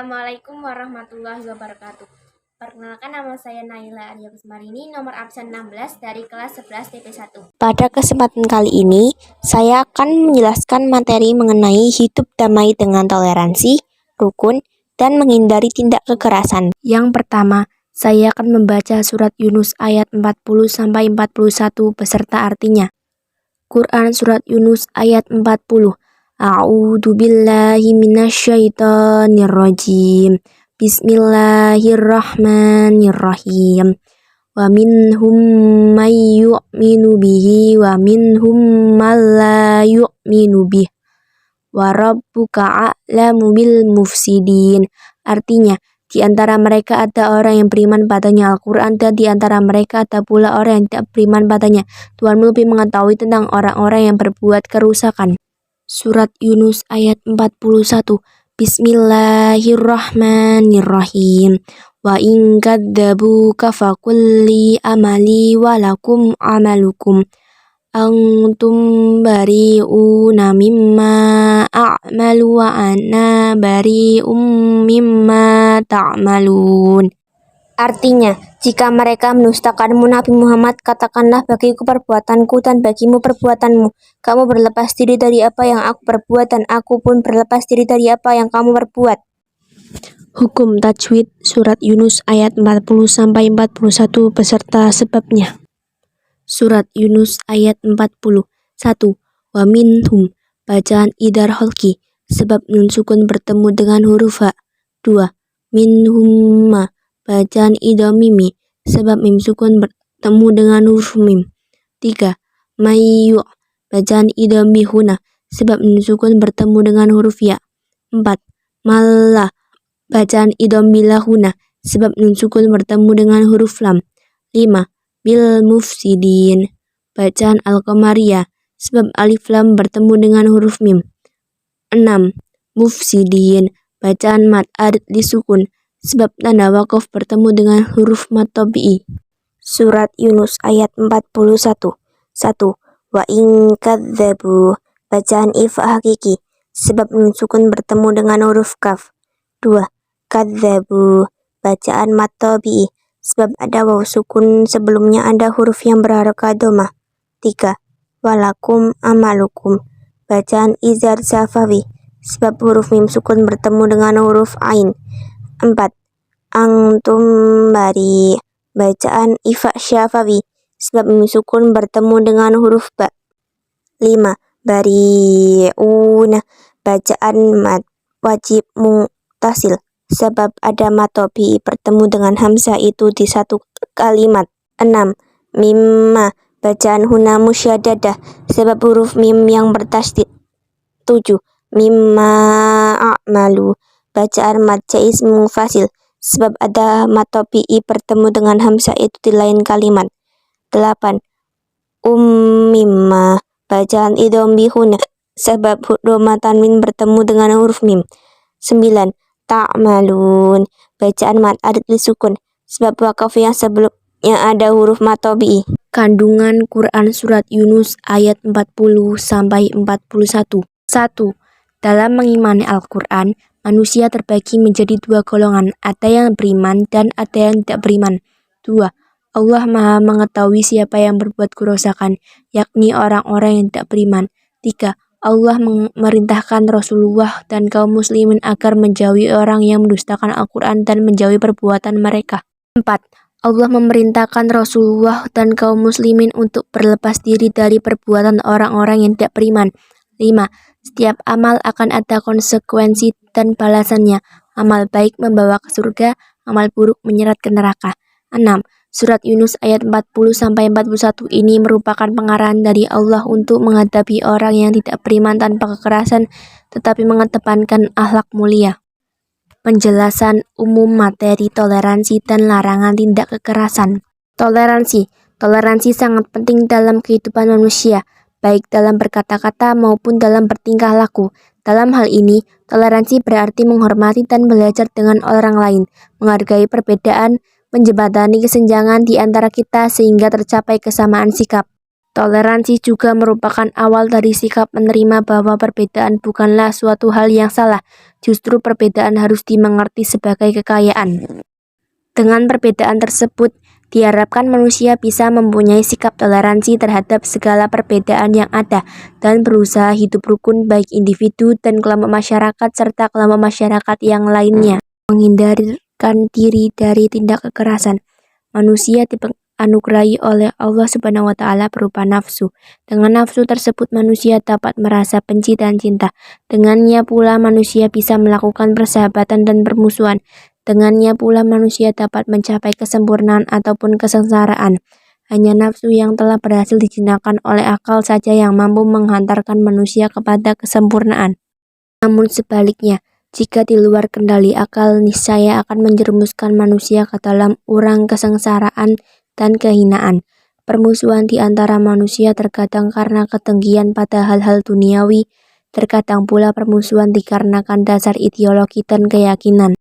Assalamualaikum warahmatullahi wabarakatuh. Perkenalkan, nama saya Naila Arya Kusmarini, nomor absen 16 dari kelas 11 TP1. Pada kesempatan kali ini, saya akan menjelaskan materi mengenai hidup damai dengan toleransi, rukun, dan menghindari tindak kekerasan. Yang pertama, saya akan membaca surat Yunus ayat 40-41 beserta artinya. Quran Surat Yunus ayat 40. A'udzu billahi minasyaitonir rajim. Bismillahirrahmanirrahim. Wa minhum may yu'minu bihi wa minhum man la yu'minu bihi. Wa rabbuka a'lamu bil mufsidin. Artinya, di antara mereka ada orang yang beriman padanya Al-Quran, dan di antara mereka ada pula orang yang tidak beriman padanya. Tuhanmu lebih mengetahui tentang orang-orang yang berbuat kerusakan. Surat Yunus ayat 41. Bismillahirrahmanirrahim. Wa in kadzabuka faqul amali walakum amalukum. Antum bari'una mimma a'malu wa ana bari'um mimma ta'malun. Artinya, jika mereka mendustakanmu Nabi Muhammad, katakanlah bagiku perbuatanku dan bagimu perbuatanmu. Kamu berlepas diri dari apa yang aku perbuat dan aku pun berlepas diri dari apa yang kamu perbuat. Hukum tajwid surat Yunus ayat 40-41 beserta sebabnya. Surat Yunus ayat 40. 1. Wa minhum, bacaan idhar holki, sebab nun sukun bertemu dengan huruf ha. 2. Minhumma, bacaan idhar mimi, sebab mim sukun bertemu dengan huruf mim. 3. Mayyu, bacaan idhar bihuna, sebab nun sukun bertemu dengan huruf ya. 4. Malla, bacaan idhar bilahuna, sebab nun sukun bertemu dengan huruf lam. 5. Bil mufsidin, bacaan al-qamariyah, sebab alif lam bertemu dengan huruf mim. 6. Mufsidin, bacaan mad arid disukun, sebab tanda waqaf bertemu dengan huruf mad tabi'i. Surat Yunus ayat 41. 1. Wa in kadzabu, bacaan ifa hakiki, sebab nun sukun bertemu dengan huruf kaf. 2. Kadzabu, bacaan mad tabi'i, sebab ada waw sukun sebelumnya ada huruf yang berharokat dhammah. 3. Walakum amalukum, bacaan izhar syafawi, sebab huruf mim sukun bertemu dengan huruf ain. 4. Antum bari, bacaan ifa syafawi, sebab mim sukun bertemu dengan huruf ba. 5. Bari'una, bacaan mad wajib muttasil, sebab ada mad tabi'i bertemu dengan hamzah itu di satu kalimat. 6. Mimma, bacaan huna musyaddadah, sebab huruf mim yang bertasydid. 7. Mimma a'malu, bacaan mad jaiz munfasil, sebab ada mad tabi'i bertemu dengan hamzah itu di lain kalimat. 8. Mimma, bacaan idgham bihuna, sebab dhamma tanwin bertemu dengan huruf mim. 9. Ta'malun, bacaan mad arid disukun, sebab wakaf yang sebelumnya ada huruf mad tabi'i. Kandungan Quran Surat Yunus ayat 40-41. 1. Dalam mengimani Al-Quran, manusia terbagi menjadi dua golongan, ada yang beriman dan ada yang tidak beriman. 2. Allah Maha mengetahui siapa yang berbuat kerusakan, yakni orang-orang yang tidak beriman. 3. Allah memerintahkan Rasulullah dan kaum muslimin agar menjauhi orang yang mendustakan Al-Quran dan menjauhi perbuatan mereka. 4. Allah memerintahkan Rasulullah dan kaum muslimin untuk berlepas diri dari perbuatan orang-orang yang tidak beriman. 5. Setiap amal akan ada konsekuensi dan balasannya. Amal baik membawa ke surga, amal buruk menyeret ke neraka. 6. Surat Yunus ayat 40-41 ini merupakan pengarahan dari Allah untuk menghadapi orang yang tidak beriman tanpa kekerasan, tetapi mengedepankan akhlak mulia. Penjelasan umum materi toleransi dan larangan tindak kekerasan. Toleransi. Toleransi sangat penting dalam kehidupan manusia, baik dalam berkata-kata maupun dalam bertingkah laku. Dalam hal ini, toleransi berarti menghormati dan belajar dengan orang lain, menghargai perbedaan, menjembatani kesenjangan di antara kita sehingga tercapai kesamaan sikap. Toleransi juga merupakan awal dari sikap menerima bahwa perbedaan bukanlah suatu hal yang salah, justru perbedaan harus dimengerti sebagai kekayaan. Dengan perbedaan tersebut, diharapkan manusia bisa mempunyai sikap toleransi terhadap segala perbedaan yang ada dan berusaha hidup rukun baik individu dan kelompok masyarakat serta kelompok masyarakat yang lainnya. Menghindarkan diri dari tindak kekerasan. Manusia dianugerahi oleh Allah Subhanahu wa Ta'ala berupa nafsu. Dengan nafsu tersebut manusia dapat merasa benci dan cinta. Dengannya pula manusia bisa melakukan persahabatan dan permusuhan. Dengannya pula manusia dapat mencapai kesempurnaan ataupun kesengsaraan. Hanya nafsu yang telah berhasil dijinakan oleh akal saja yang mampu menghantarkan manusia kepada kesempurnaan. Namun sebaliknya, jika di luar kendali akal, niscaya akan menjerumuskan manusia ke dalam urang kesengsaraan dan kehinaan. Permusuhan di antara manusia terkadang karena ketinggian pada hal-hal duniawi, terkadang pula permusuhan dikarenakan dasar ideologi dan keyakinan.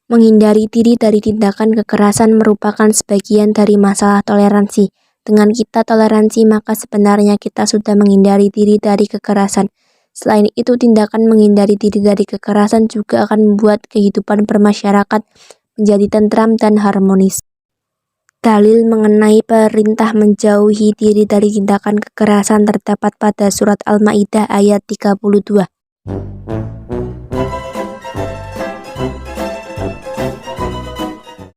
Menghindari diri dari tindakan kekerasan merupakan sebagian dari masalah toleransi. Dengan kita toleransi, maka sebenarnya kita sudah menghindari diri dari kekerasan. Selain itu, tindakan menghindari diri dari kekerasan juga akan membuat kehidupan bermasyarakat menjadi tentram dan harmonis. Dalil mengenai perintah menjauhi diri dari tindakan kekerasan terdapat pada surat Al-Maidah ayat 32.